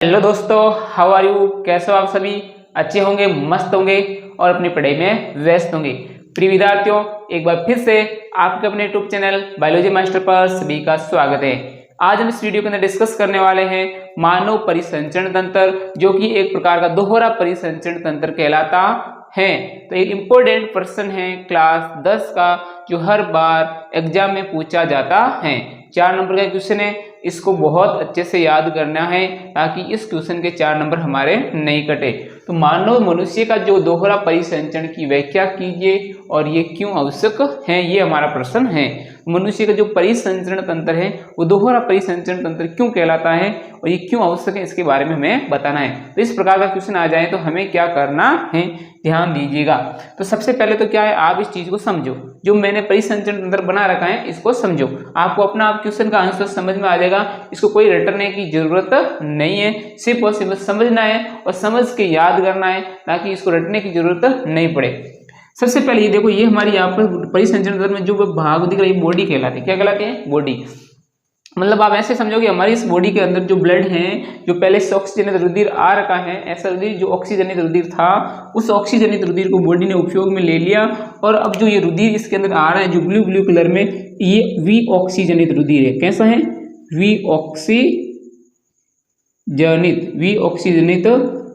Hello दोस्तों, how are you. कैसे हो आप सभी? अच्छे होंगे, मस्त होंगे और अपनी पढ़ाई में व्यस्त होंगे। प्रिय विद्यार्थियों, एक बार फिर से आपके अपने यूट्यूब चैनल बायोलॉजी मास्टर पर सभी का स्वागत है। आज हम इस वीडियो के अंदर डिस्कस करने वाले हैं मानव परिसंचरण तंत्र, जो कि एक प्रकार का दोहरा परिसंचरण तंत्र कहलाता है। तो एक इम्पोर्टेंट प्रश्न है क्लास 10 का, जो हर बार एग्जाम में पूछा जाता है। 4 नंबर का क्वेश्चन है, इसको बहुत अच्छे से याद करना है ताकि इस क्वेश्चन के 4 नंबर हमारे नहीं कटे। तो मानव मनुष्य का जो दोहरा परिसंचरण की व्याख्या कीजिए और ये क्यों आवश्यक है, ये हमारा प्रश्न है। मनुष्य का जो परिसंचरण तंत्र है वो दोहरा परिसंचरण तंत्र क्यों कहलाता है और ये क्यों आवश्यक है, इसके बारे में हमें बताना है। तो इस प्रकार का क्वेश्चन आ जाए तो हमें क्या करना है, ध्यान दीजिएगा। तो सबसे पहले तो क्या है, आप इस चीज को समझो, जो मैंने परिसंचरण तंत्र बना रखा है इसको समझो। आपको अपना आप क्वेश्चन का आंसर समझ में आ जाएगा, इसको कोई रटने की जरूरत नहीं है, सिर्फ और सिर्फ समझना है और समझ के याद करना है ताकि इसको रटने की जरूरत नहीं पड़े। सबसे पहले ये देखो, ये हमारी यहाँ पर परिसंचरण तंत्र में जो भाग दिख रही है बॉडी कहलाती है। क्या कहलाती है? बॉडी। मतलब आप ऐसे समझो कि हमारी इस बॉडी के अंदर जो ब्लड है, जो पहले से ऑक्सीजनित रुधिर आ रखा है, ऐसा रुधिर जो ऑक्सीजनित रुधिर था, उस ऑक्सीजनित रुधिर को बॉडी ने उपयोग में ले लिया और अब जो ये रुधिर इसके अंदर आ रहा है जो ब्लू ब्लू कलर में, ये वी ऑक्सीजनित रुधिर है। कैसा है? वी ऑक्सीजनित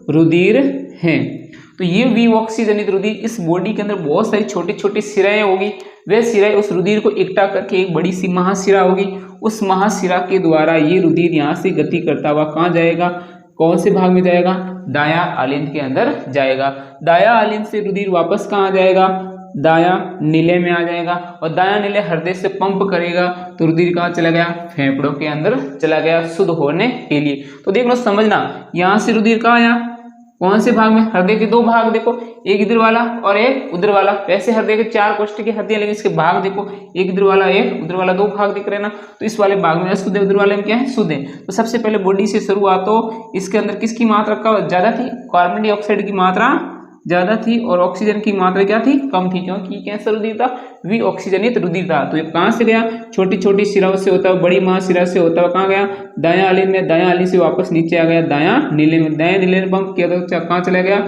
रुधिर है। तो ये वी ऑक्सीजनित रुधिर इस बॉडी के अंदर बहुत सारी छोटी छोटी सिराएं होगी, वे सिराएं उस रुधिर को इकट्ठा करके एक बड़ी सी महाशिरा होगी। उस महाशिरा के द्वारा ये रुधिर यहाँ से गति करता हुआ कहाँ जाएगा, कौन से भाग में जाएगा? दाया आलिंद के अंदर जाएगा। दाया आलिंद से रुधिर वापस कहाँ आ जाएगा? दाया नीले में आ जाएगा और दाया नीले हृदय से पंप करेगा तो रुधिर कहाँ चला गया? फेफड़ों के अंदर चला गया शुद्ध होने के लिए। तो देख लो, समझना, यहाँ से रुधिर कहाँ आया, कौन से भाग में? हृदय के 2 भाग देखो, एक इधर वाला और एक उधर वाला। वैसे हृदय के 4 कोष्ठ की हड्डियां, लेकिन इसके भाग देखो, एक इधर वाला एक उधर वाला, 2 भाग दिख रहे ना। तो इस वाले भाग में अशुद्ध है, उधर वाले में क्या है? शुद्ध है। तो सबसे पहले बॉडी से शुरुआत हो, इसके अंदर किसकी मात्रा ज्यादा थी? कार्बन डाइऑक्साइड की मात्रा ज्यादा थी और ऑक्सीजन की मात्रा क्या थी? कम थी, क्योंकि कैसा रुधिर था? वी ऑक्सीजनित रुधिर था। तो ये कहाँ से गया? छोटी छोटी शिराओं से होता हुआ बड़ी महाशिरा से होता हुआ कहाँ गया? दाया आलिंद में। दाया आलिंद से वापस नीचे आ गया दाया नीले में। दाया नीले में पंप किया तो कहाँ चला गया?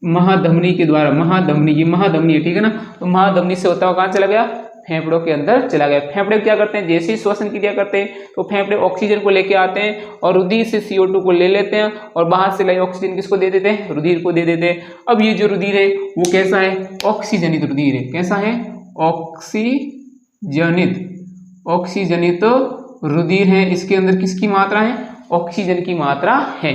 महाधमनी के द्वारा। महाधमनी, ये महाधमनी है, ठीक है ना। तो महाधमनी से होता हुआ कहाँ चला गया? फेफड़ों के अंदर चला गया। फेफड़े क्या करते हैं? जैसे ही श्वसन क्रिया करते हैं तो फेफड़े ऑक्सीजन को लेके आते हैं और रुधिर से CO2 को ले लेते हैं और बाहर से लाई ऑक्सीजन किसको दे देते हैं? रुधिर को दे देते हैं। अब ये जो रुधिर है वो कैसा है? ऑक्सीजनित रुधिर है। कैसा है? ऑक्सीजनित रुधिर है। इसके अंदर किसकी मात्रा है? ऑक्सीजन की मात्रा है।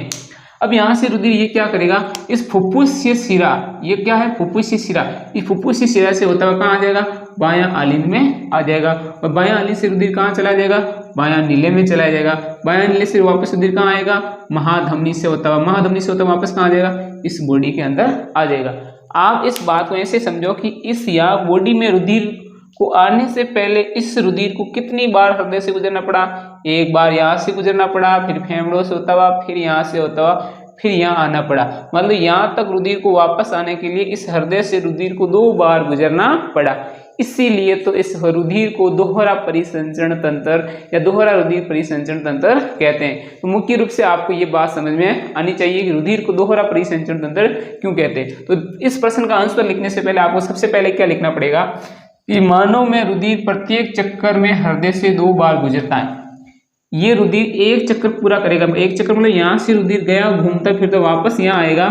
अब यहाँ से रुधिर ये क्या करेगा? इस फुफ्फुसीय शिरा, ये क्या है? फुफ्फुसीय शिरा। इस फुफ्फुसीय शिरा से होता हुआ कहाँ आ जाएगा? बायां आलिंद में आ जाएगा और बायां आलिंद से रुधिर कहाँ चला जाएगा? बायां नीले में चला जाएगा। बायां नीले से वापस रुधिर कहाँ आएगा? महाधमनी से होता हुआ। महाधमनी से होता हुआ वापस कहाँ आ जाएगा? इस बॉडी के अंदर आ जाएगा। आप इस बात को ऐसे समझो कि इस या बॉडी में रुधिर को आने से पहले इस रुधिर को कितनी बार हृदय से गुजरना पड़ा? एक बार यहाँ से गुजरना पड़ा, फिर फेफड़ों से होता हुआ, फिर यहाँ से होता हुआ, फिर यहाँ आना पड़ा। मतलब यहाँ तक रुधिर को वापस आने के लिए इस हृदय से रुधिर को 2 बार गुजरना पड़ा। इसीलिए तो इस रुधिर को दोहरा परिसंचरण तंत्र या दोहरा रुधिर परिसंचरण तंत्र कहते हैं। तो मुख्य रूप से आपको ये बात समझ में आनी चाहिए कि रुधिर को दोहरा परिसंचरण तंत्र क्यों कहते हैं। तो इस प्रश्न का आंसर लिखने से पहले आपको सबसे पहले क्या लिखना पड़ेगा कि मानव में रुधिर प्रत्येक चक्कर में हृदय से 2 बार गुजरता है। ये रुधिर एक चक्कर पूरा करेगा। एक चक्कर मतलब यहाँ से रुधिर गया, घूमता फिरता वापस यहाँ आएगा,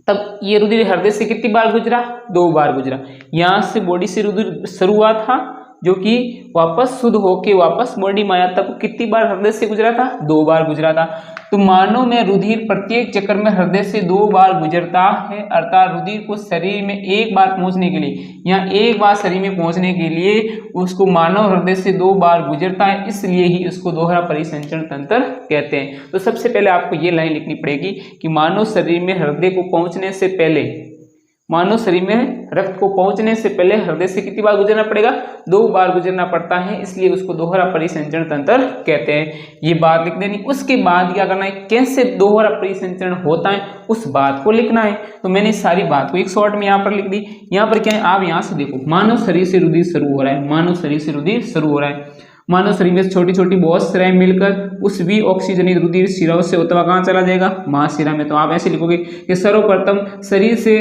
तब ये रुधिर हृदय से कितनी बार गुजरा? 2 बार गुजरा। यहाँ से बॉडी से रुधिर शुरुआत था जो कि वापस शुद्ध होके वापस बॉडी में आया, तब कितनी बार हृदय से गुजरा था? 2 बार गुजरा था। तो मानव में रुधिर प्रत्येक चक्कर में हृदय से 2 बार गुजरता है, अर्थात रुधिर को शरीर में एक बार पहुंचने के लिए, यहाँ एक बार शरीर में पहुंचने के लिए उसको मानव हृदय से 2 बार गुजरता है, इसलिए ही उसको दोहरा परिसंचरण तंत्र कहते हैं। तो सबसे पहले आपको ये लाइन लिखनी पड़ेगी कि मानव शरीर में हृदय को पहुंचने से पहले, मानव शरीर में रक्त को पहुंचने से पहले हृदय से कितनी बार गुजरना पड़ेगा? 2 बार गुजरना पड़ता है, इसलिए उसको दोहरा परिसंचरण तंत्र कहते हैं। ये बात लिख देनी। उसके बाद क्या करना है? कैसे दोहरा परिसंचरण होता है उस बात को लिखना है। तो मैंने सारी बात को एक शॉर्ट में यहाँ पर लिख दी। यहाँ पर क्या है? आप यहाँ से देखो, मानव शरीर से रुधिर शुरू हो रहा है, मानव शरीर से रुधिर शुरू हो रहा है। मानव शरीर में छोटी छोटी बहुत सिराएं मिलकर उस भी ऑक्सीजनित रुधिर शिराओं से होता हुआ कहाँ चला जाएगा, महाशिरा में। तो आप ऐसे लिखोगे कि सर्वप्रथम शरीर से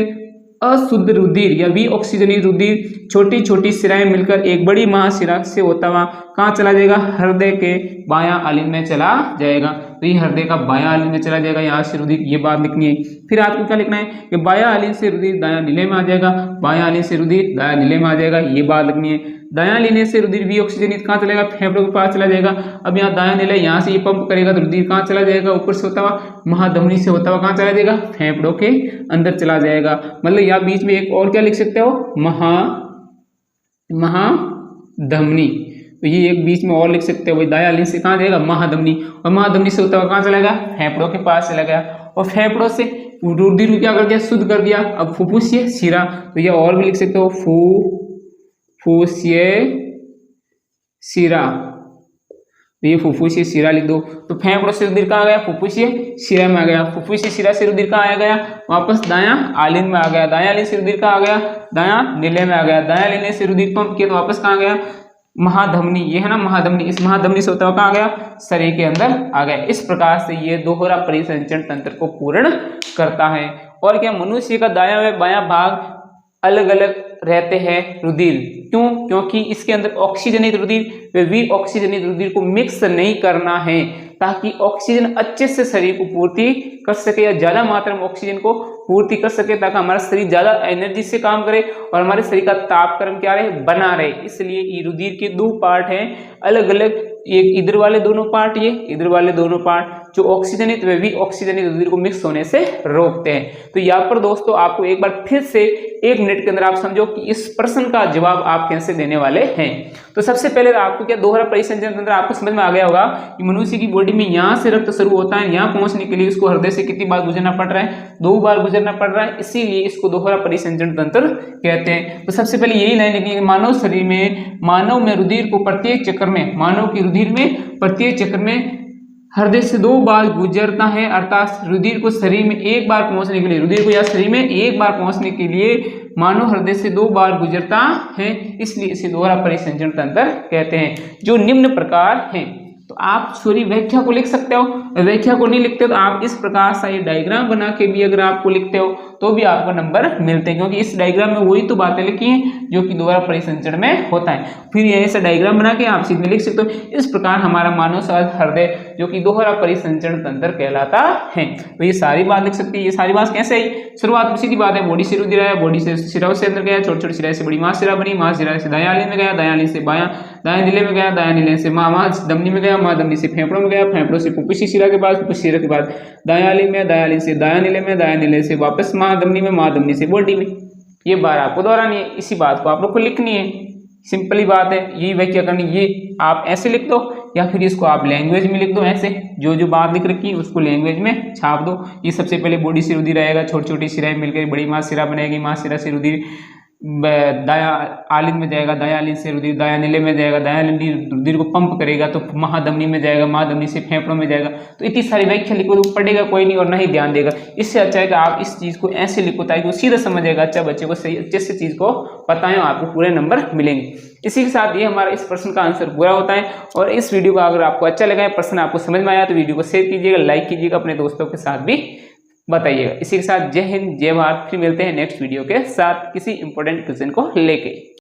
अशुद्ध रुधिर या भी ऑक्सीजनित रुधिर छोटी छोटी सिराएं मिलकर एक बड़ी महाशिरा से होता हुआ कहाँ चला जाएगा, हृदय के बायां आलिंद में चला जाएगा। तो ये हृदय का बायां आलिंद में चला जाएगा, यहाँ से रुधिर, ये बात लिखनी है। फिर आपको क्या लिखना है कि बायां आलिंद से रुधिर दायां नीले में आ जाएगा, बायां आलिंद से रुधिर दायां नीले में आ जाएगा, ये बात लिखनी है। दायां लीने से रुधिर भी ऑक्सीजनित कहाँ चलेगा, फेफड़ों के पास चला जाएगा। अब यहाँ दायां नीला, यहाँ से ये पंप करेगा तो रुधिर कहाँ चला जाएगा, ऊपर से होता हुआ महाधमनी से होता हुआ कहाँ चला जाएगा, फेफड़ों के अंदर चला जाएगा। मतलब यहाँ बीच में एक और क्या लिख सकते हो, महाधमनी। तो ये एक बीच में और लिख सकते हो, दायां लीन से कहाँ जाएगा, महाधमनी, और महाधमनी से होता हुआ कहाँ चला गया, फेफड़ों के पास चला गया, और फेफड़ों से रुधिर को क्या कर दिया, शुद्ध कर दिया। अब फुफ्फुसीय शिरा, तो ये और भी लिख सकते हो, फुफ्फुसीय शिरा, तो ये फुफ्फुसीय शिरा लिख दो। तो फेफड़ों से रुधिर कहाँ गया, फुफ्फुसीय शिरा में आ गया। फुफ्फुसीय शिरा से रुधिर कहाँ आ गया, वापस दायां आलिंद में आ गया। दायां आलिंद से रुधिर कहाँ आ गया, दायां नीले में आ गया। दायां नीले से रुधिर पंप किया तो वापस कहाँ गया, महाधमनी, ये है ना महाधमनी, इस महाधमनी से होता हुआ कहाँ आ गया, शरीर के अंदर आ गया। इस प्रकार से ये दोहरा परिसंचरण तंत्र को पूर्ण करता है। और क्या, मनुष्य का दायां व बायां भाग अलग अलग रहते हैं रुधिर, क्यों, क्योंकि इसके अंदर ऑक्सीजनित रुधिर व विऑक्सीजनित रुधिर को मिक्स नहीं करना है, ताकि ऑक्सीजन अच्छे से शरीर को पूर्ति कर सके, या ज्यादा मात्रा में ऑक्सीजन को पूर्ति कर सके, ताकि हमारा शरीर ज्यादा एनर्जी से काम करे और हमारे शरीर का तापक्रम क्या रहे, बना रहे। इसलिए ये रुधिर के दो पार्ट हैं अलग अलग, एक इधर वाले दोनों पार्ट, ये इधर वाले दोनों पार्ट, जो ऑक्सीजनित व विऑक्सीजनित रुधिर को मिक्स होने से रोकते हैं। तो यहाँ पर दोस्तों आपको एक बार फिर से 1 मिनट के अंदर आप समझो कि इस प्रश्न का जवाब आप कैसे देने वाले हैं। तो सबसे पहले आपको क्या, दोहरा परिसंचरण तंत्र आपको समझ में आ गया होगा कि मनुष्य की बॉडी में यहाँ से रक्त शुरू होता है, यहाँ पहुंचने के लिए उसको हृदय से कितनी बार गुजरना पड़ रहा है, 2 बार गुजरना पड़ रहा है, इसीलिए इसको दोहरा परिसंचरण तंत्र कहते हैं। तो सबसे पहले यही लाइन लिखनी है, मानव शरीर में, मानव में रुधिर को प्रत्येक चक्र में, मानव की रुधिर में प्रत्येक चक्र में हृदय से 2 बार गुजरता है, अर्थात रुधिर को शरीर में 1 बार पहुंचने के लिए, रुधिर को या शरीर में 1 बार पहुंचने के लिए मानव हृदय से 2 बार गुजरता है, इसलिए इसे दोहरा परिसंचरण तंत्र कहते हैं, जो निम्न प्रकार है। तो आप सॉरी व्याख्या को लिख सकते हो, व्याख्या को नहीं लिखते तो आप इस प्रकार सा ये डायग्राम बना के भी अगर आपको लिखते हो तो भी आपको नंबर मिलते हैं, क्योंकि इस डायग्राम में वही तो बातें लिखी हैं जो कि दोहरा परिसंचरण में होता है। फिर ये ऐसा डायग्राम बना के आप सीधे लिख सकते हो। इस प्रकार हमारा मानव हृदय जो कि दोहरा परिसंचरण तंत्र कहलाता है। तो ये सारी बात लिख सकती है। ये सारी बात कैसे आई, शुरुआत में सीधी बात है, बॉडी से रुधिर आया, बॉडी से शिराओं से अंदर गया, छोटी छोटी शिरा से बड़ी महाशिरा बनी, महाशिरा से दायां आलिंद में गया, दायां आलिंद से दायां नीले में गया, दायां नीले से महाधमनी में गया, महाधमनी से फेफड़ों में गया, फेफड़ों से फुफ्फुसीय शिरा के बाद, फुफ्फुसीय शिरा के बाद दायां आलिंद में, दायां आलिंद से दायां नीले में, दायां नीले से वापस महाधमनी में, महाधमनी से बॉडी में। ये बार आपको दोहरानी है, इसी बात को आप लोग को लिखनी है। सिंपली बात है, यही व्याख्या करनी। ये आप ऐसे लिख दो या फिर इसको आप लैंग्वेज में लिख दो, ऐसे जो बात लिख रखी है उसको लैंग्वेज में छाप दो। ये सबसे पहले बॉडी से रुधिर आएगा, छोटी छोटी शिराएं मिलकर बड़ी महाशिरा बनेगी, महाशिरा से रुधिर दायां आलिंद में जाएगा, दायां आलिंद से रुधिर दायां नीले में जाएगा, दायां रुधिर को पंप करेगा तो महाधमनी में जाएगा, महाधमनी से फेफड़ों में जाएगा। तो इतनी सारी व्याख्या लिखो तो पढ़ेगा कोई नहीं और ना ही ध्यान देगा। इससे अच्छा है कि आप इस चीज को ऐसे लिखो ताकि वो सीधा समझेगा, अच्छा बच्चे को सही अच्छे से चीज को बताएं, आपको पूरे नंबर मिलेंगे। इसी के साथ ये हमारा इस प्रश्न का आंसर पूरा होता है। और इस वीडियो का अगर आपको अच्छा लगा है, प्रश्न आपको समझ में आया तो वीडियो को शेयर कीजिएगा, लाइक कीजिएगा, अपने दोस्तों के साथ भी बताइएगा। इसी के साथ जय हिंद जय भारत। फिर मिलते हैं नेक्स्ट वीडियो के साथ किसी इंपॉर्टेंट क्वेश्चन को लेके।